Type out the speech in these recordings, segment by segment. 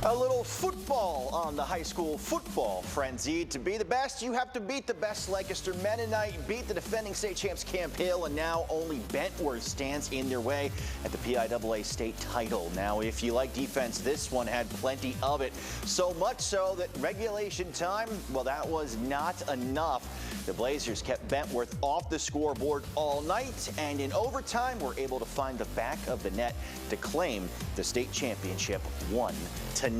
A little football on the high school football frenzy. To be the best, you have to beat the best. Lancaster Mennonite beat the defending state champs Camp Hill, and now only Bentworth stands in their way at the PIAA state title. Now, if you like defense, this one had plenty of it. So much so that regulation time, well, that was not enough. The Blazers kept Bentworth off the scoreboard all night, and in overtime were able to find the back of the net to claim the state championship 1-0.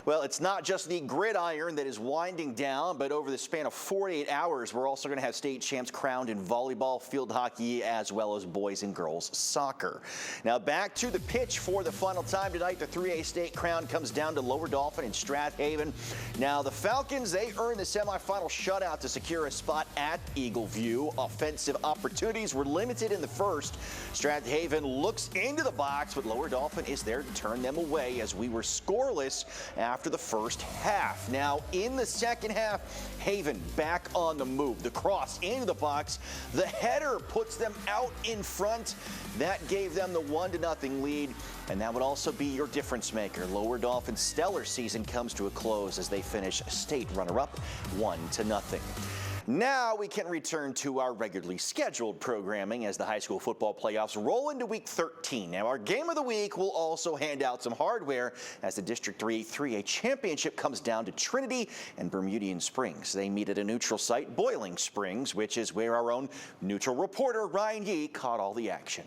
Well, it's not just the gridiron that is winding down, but over the span of 48 hours, we're also going to have state champs crowned in volleyball, field hockey, as well as boys and girls soccer. Now back to the pitch for the final time tonight. The 3A state crown comes down to Lower Dauphin and Strathaven. Now the Falcons, they earned the semifinal shutout to secure a spot at Eagle View. Offensive opportunities were limited in the first. Strathaven looks into the box, but Lower Dauphin is there to turn them away as we were scoreless after the first half. Now in the second half, Haven back on the move. The cross into the box. The header puts them out in front. That gave them the 1-0 lead, and that would also be your difference maker. Lower Dauphin's stellar season comes to a close as they finish state runner-up 1-0. Now we can return to our regularly scheduled programming as the high school football playoffs roll into week 13. Now our game of the week will also hand out some hardware as the District 3 3A championship comes down to Trinity and Bermudian Springs. They meet at a neutral site, Boiling Springs, which is where our own neutral reporter Ryan Yee caught all the action.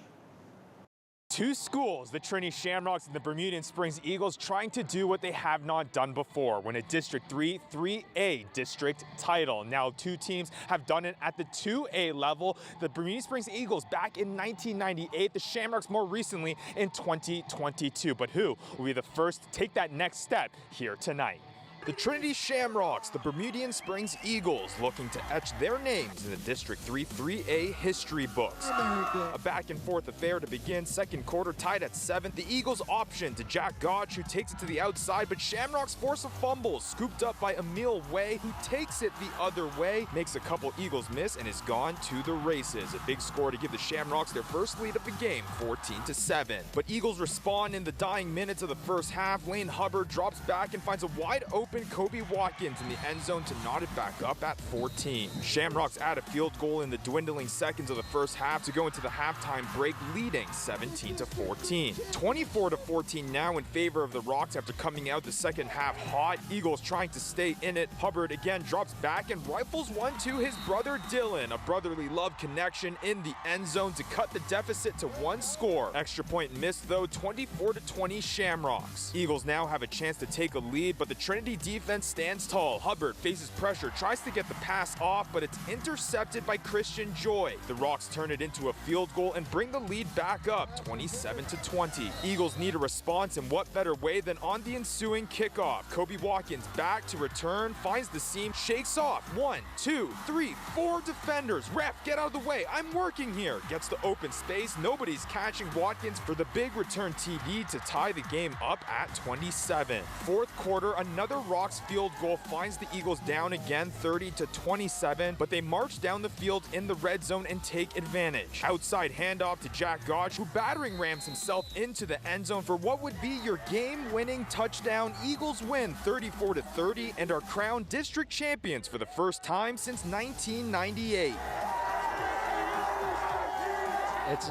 Two schools, the Trinity Shamrocks and the Bermudian Springs Eagles, trying to do what they have not done before, win a District 3 3A district title. Now two teams have done it at the 2A level. The Bermudian Springs Eagles back in 1998, the Shamrocks more recently in 2022. But who will be the first to take that next step here tonight? The Trinity Shamrocks, the Bermudian Springs Eagles, looking to etch their names in the District 3 3A history books. A back-and-forth affair to begin, second quarter tied at 7. The Eagles option to Jack Gotch, who takes it to the outside, but Shamrocks force a fumble, scooped up by Emil Way, who takes it the other way, makes a couple Eagles miss, and is gone to the races. A big score to give the Shamrocks their first lead of the game, 14-7. But Eagles respond in the dying minutes of the first half. Lane Hubbard drops back and finds a wide-open Kobe Watkins in the end zone to knot it back up at 14. Shamrocks add a field goal in the dwindling seconds of the first half to go into the halftime break, leading 17-14. 24-14 now in favor of the Rocks after coming out the second half hot. Eagles trying to stay in it. Hubbard again drops back and rifles one to his brother Dylan. A brotherly love connection in the end zone to cut the deficit to one score. Extra point missed though, 24-20 Shamrocks. Eagles now have a chance to take a lead, but the Trinity defense stands tall. Hubbard faces pressure, tries to get the pass off, but it's intercepted by Christian Joy. The Rocks turn it into a field goal and bring the lead back up, 27-20. Eagles need a response, and what better way than on the ensuing kickoff. Kobe Watkins back to return, finds the seam, shakes off 1, 2, 3, 4 defenders. Ref, get out of the way, I'm working here. Gets the open space, nobody's catching Watkins for the big return TD to tie the game up at 27. Fourth quarter, another Rocks field goal finds the Eagles down again, 30-27, but they march down the field in the red zone and take advantage. Outside handoff to Jack Gotch, who battering rams himself into the end zone for what would be your game-winning touchdown. Eagles win 34-30 and are crowned district champions for the first time since 1998.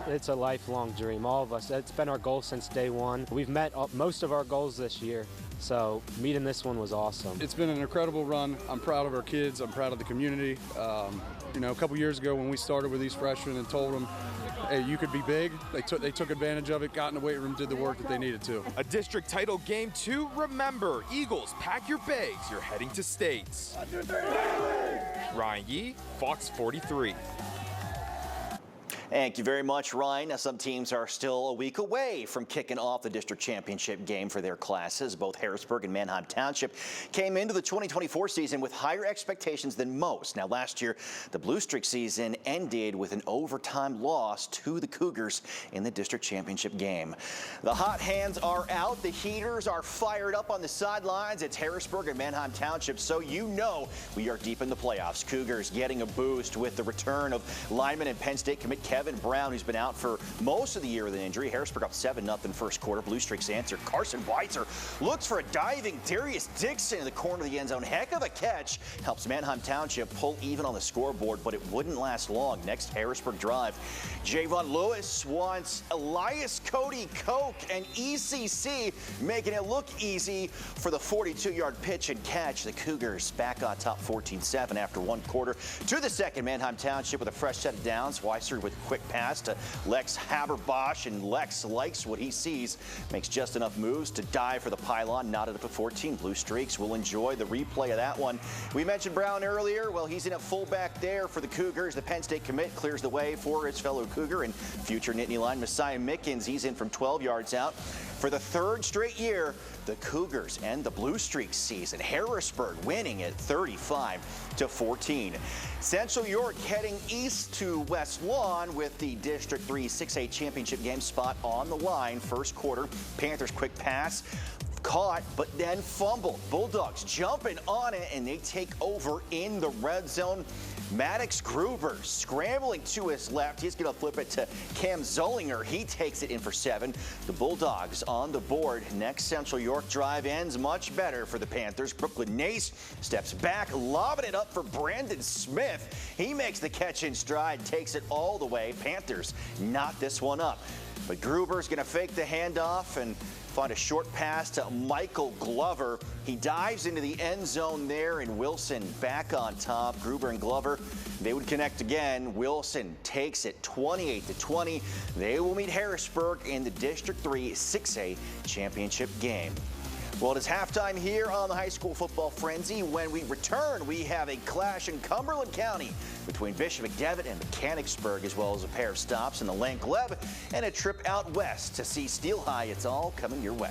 It's a lifelong dream, all of us. It's been our goal since day one. We've met most of our goals this year, so meeting this one was awesome. It's been an incredible run. I'm proud of our kids. I'm proud of the community. You know, a couple years ago when we started with these freshmen and told them, hey, you could be big, they took advantage of it, got in the weight room, did the work that they needed to. A district title game to remember. Eagles, pack your bags. You're heading to states. Ryan Yee, Fox 43. Thank you very much, Ryan. Now, some teams are still a week away from kicking off the district championship game for their classes. Both Harrisburg and Manheim Township came into the 2024 season with higher expectations than most. Now, last year, the Blue Streak season ended with an overtime loss to the Cougars in the district championship game. The hot hands are out. The heaters are fired up on the sidelines. It's Harrisburg and Manheim Township, so you know we are deep in the playoffs. Cougars getting a boost with the return of lineman and Penn State commit Kevin Kevin Brown, who's been out for most of the year with an injury. Harrisburg up 7-0 first quarter. Blue Streaks answer. Carson Weitzer looks for a diving Darius Dixon in the corner of the end zone. Heck of a catch. Helps Manheim Township pull even on the scoreboard, but it wouldn't last long. Next Harrisburg drive. Javon Lewis wants Elias Cody Koch and ECC, making it look easy for the 42-yard pitch and catch. The Cougars back on top 14-7 after one quarter. To the second, Manheim Township with a fresh set of downs. Weisser with a quick pass to Lex Haberbosch, and Lex likes what he sees. Makes just enough moves to dive for the pylon. Knotted up at 14. Blue Streaks will enjoy the replay of that one. We mentioned Brown earlier. Well, he's in at fullback there for the Cougars. The Penn State commit clears the way for his fellow Cougar and future Nittany Lion Messiah Mickens. He's in from 12 yards out. For the third straight year, the Cougars end the Blue Streak season. Harrisburg winning at 35-14. Central York heading east to West Lawn with the District 3 6A championship game spot on the line. First quarter, Panthers quick pass. Caught, but then fumbled. Bulldogs jumping on it, and they take over in the red zone. Maddox Gruber scrambling to his left. He's going to flip it to Cam Zollinger. He takes it in for 7. The Bulldogs on the board. Next Central York drive ends much better for the Panthers. Brooklyn Nace steps back, lobbing it up for Brandon Smith. He makes the catch in stride, takes it all the way. Panthers knot this one up. But Gruber's going to fake the handoff and find a short pass to Michael Glover. He dives into the end zone there, and Wilson back on top. Gruber and Glover, they would connect again. Wilson takes it 28-20. They will meet Harrisburg in the District 3 6A championship game. Well, it is halftime here on the High School Football Frenzy. When we return, we have a clash in Cumberland County between Bishop McDevitt and Mechanicsburg, as well as a pair of stops in the Lake Gleb and a trip out west to see Steel High. It's all coming your way.